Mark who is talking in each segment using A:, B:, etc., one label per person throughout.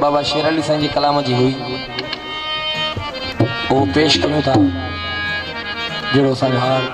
A: बाबा शेर अली साईं जी कलाम जी हुई वो पेश करूं था जड़ो सा हाल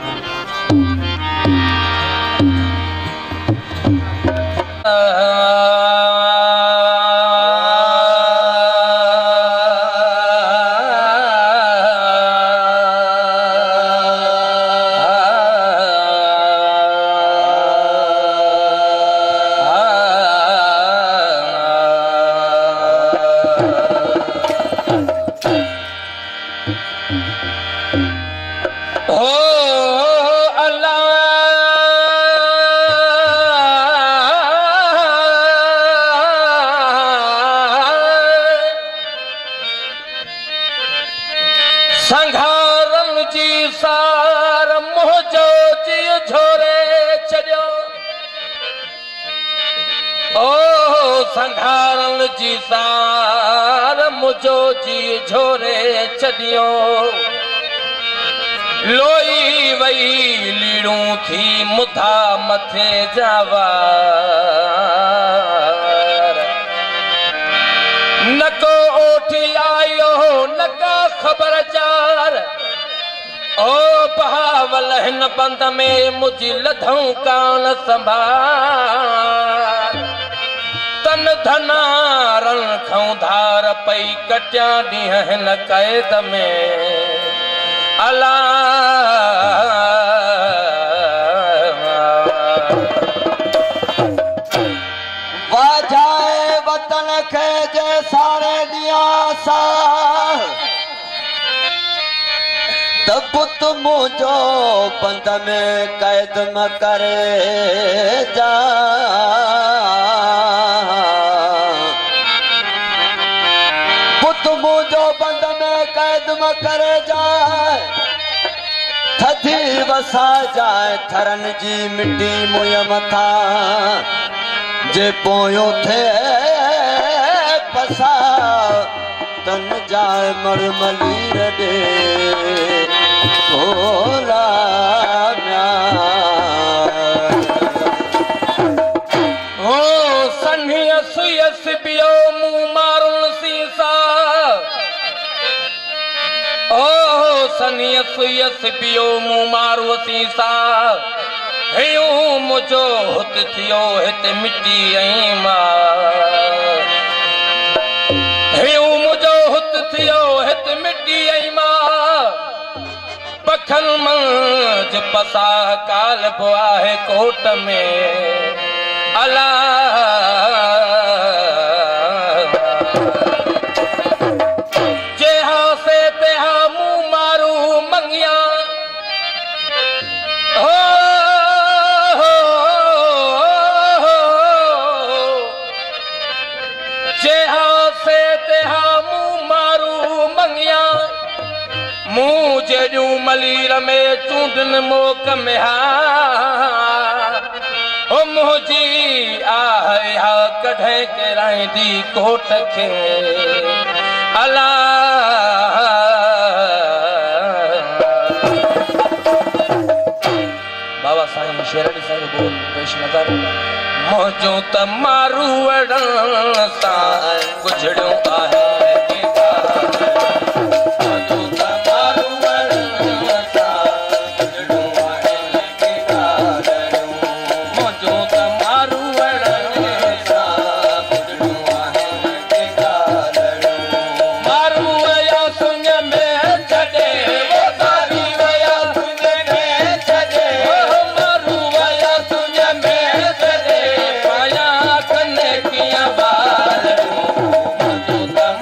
B: संघारन जी सार मोजो जी झोरे चढ़ियो ओ संघारन जी सार मोजो जी झोरे चढ़ियो लोई वई लीड़ू थी मुथा मथे जावा नको ओठी आयो नका खबर चार ओ बहावल हिन बंद में मुझी लधऊं कान संभार तन धनारन खऊं धार पई कटिया ॾींहं हिन कैद में अला
C: वाजाए वतन खे जे सारे दिया सा त पुत मुझो बंद में कैद न करे जा पुत मुझो बंद में कैद न करे जाए थधी वसा जाए थरन जी मिट्टी मुंह मथा जे पोयो थे पसा तन जाए मरमली रे भोला
B: ओ सन्हिय सुयस पियो मुंह मारुन सीसा ओ सन्हिय सुयस पियो मुंह मारो सीसा हेयूं मुझो हुत थियो हिते मिट्टी ऐं मां हेयूं मुझो हुत थियो हिते मिट्टी ऐं मां पखन मंझ पसाह काल बो आहे कोट में अला जेहा से तेहा मुंह मारू मंगिया मुँह जेड़ू मलीर में चूंडन मोक में ओ मुझी आया कढ़े के राइदी कोट के अला बाबा साईं शेर अली साईं बोल पेश नजर मोजो त मारू अड़न सा गुजड़ो आहे
C: Bye.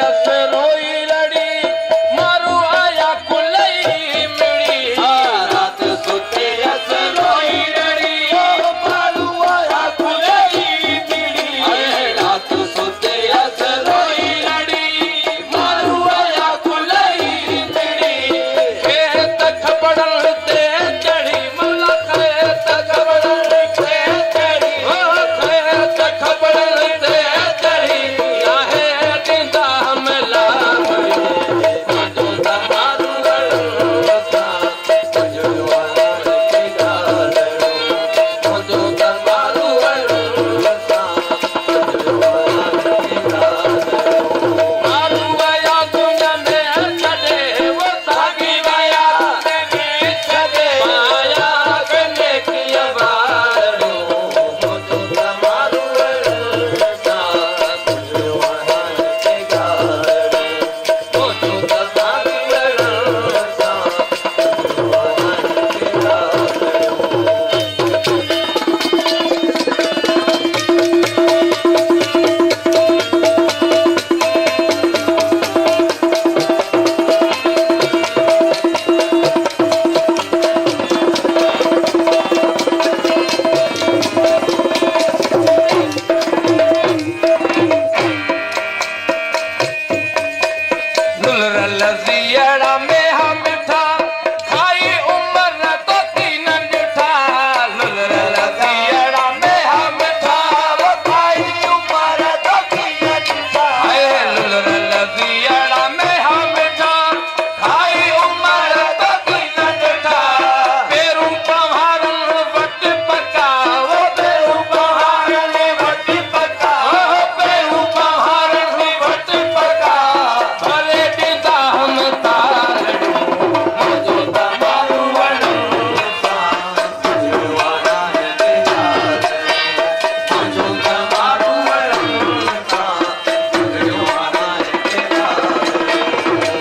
B: असरोई लड़ी मारू आया कुलई मिड़ी
C: रात सुते असरोई लड़ी मारू आया कुलई मिड़ी रात सुते असरोई लड़ी मारू आया कुलई मिड़ी
B: खेत खबड़ल ते चढ़ी मुला खेत खबड़ल ते चढ़ी खेत खबड़ल ते चढ़ी नाहे ॾींदा हमला लज़ियड़ा में हम मिठा खाई उम्र तो तीन मिठा लज़ियड़ा में हम मिठा
C: खाई उम्र तो तीन मिठा
B: लज़ियड़ा में हम मिठा खाई उम्र तो तीन मिठा पेरू पहाड़न वट पका वो पेरू पहाड़न वट पका पेरू पहाड़न वट पका भले ॾींदा हम तारड़ू मुंहिंजो तमारू वणो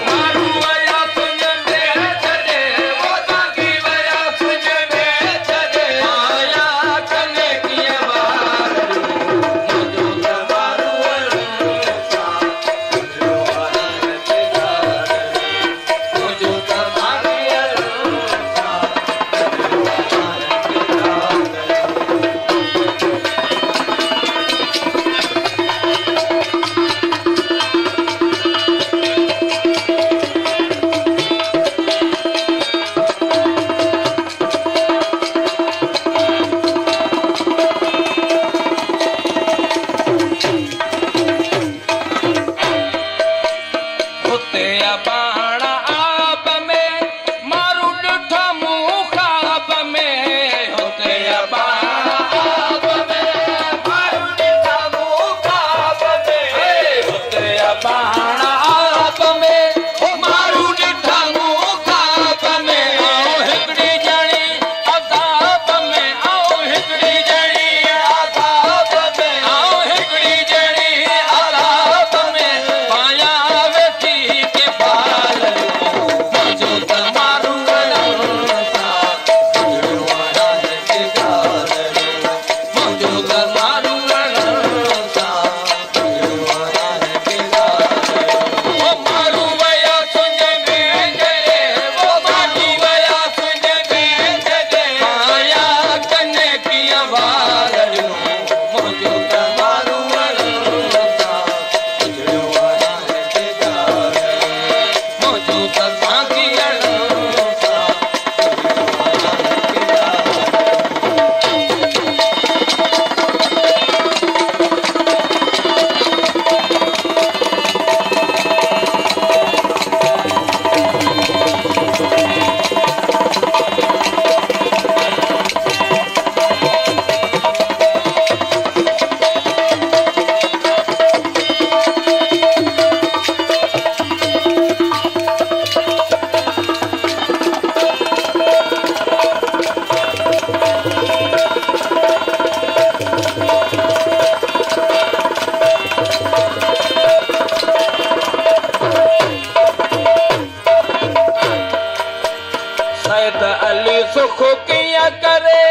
B: मारू वया तुंज में छॾे वो ताकी वया तुंज में छॾे आया कने कीअं वारड़ू मुंहिंजो तमारू वणो मुंहिंजो तमारू हुते अबाणा आब में मारू ॾिठा मूं ख़्वाब में हुते अबाणा आब में मारू ॾिठा मूं ख़्वाब में हुते अबाणा आब में मारू ॾिठा मूं ख़्वाब में आऊं हिकिड़ी ॼणी अदाब में आऊं हिकिड़ी ॼणी अदाब में आऊं हिकिड़ी ॼणी अदाब में पाया वेठी के बाल मुंहिंजो तमारू वणो मुंहिंजो तमारू वणो ओ मारू वया तुंज में छॾे वो मारू वया तुंज में छॾे आया कने कीअं वारड़ियूं मुंहिंजो तमारू वणो मुंहिंजो तमाकी वणो सैद अली सुख कीअं करे